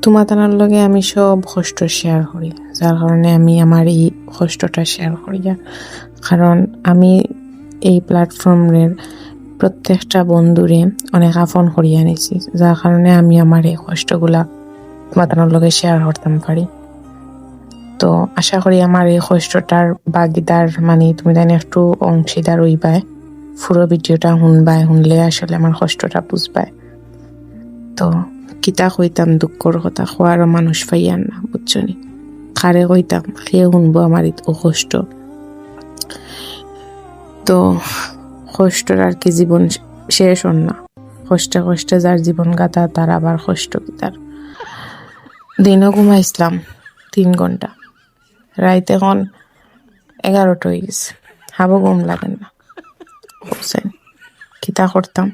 তোমাদের লগে আমি সব কষ্ট শেয়ার করি, যার কারণে আমি আমার এই কষ্টটা শেয়ার করি। কারণ আমি এই প্ল্যাটফর্মের প্রত্যেকটা বন্ধুরে অনেক আপন করিয়া নিছি, যার কারণে আমি আমার এই কষ্টগুলা তোমাদের লগে শেয়ার করতাম পারি। তো আশা করি আমার এই কষ্টটার ভাগিদার মানে তুমি জানি একটু অংশীদার হইবাই, পুরো ভিডিওটা শুনলে আসলে আমার কষ্টটা বুঝবাই। তো কিতা কইতাম, দুঃখর কথা খোয়ারও মানুষ পাইয়ার না, বুঝছনি? কারে কইতাম, খেয়ে শুনবো আমার ও কষ্ট? তো কষ্টর আর কি জীবন শেষ হন না, কষ্টে কষ্টে যার জীবন গাথা তার আবার কষ্ট কি তার। দিনও ঘুমাইছিলাম 3 ঘন্টা, রাইত এখন 11টা হয়ে গেছে, হাবো ঘুম লাগে না। কিতা করতাম।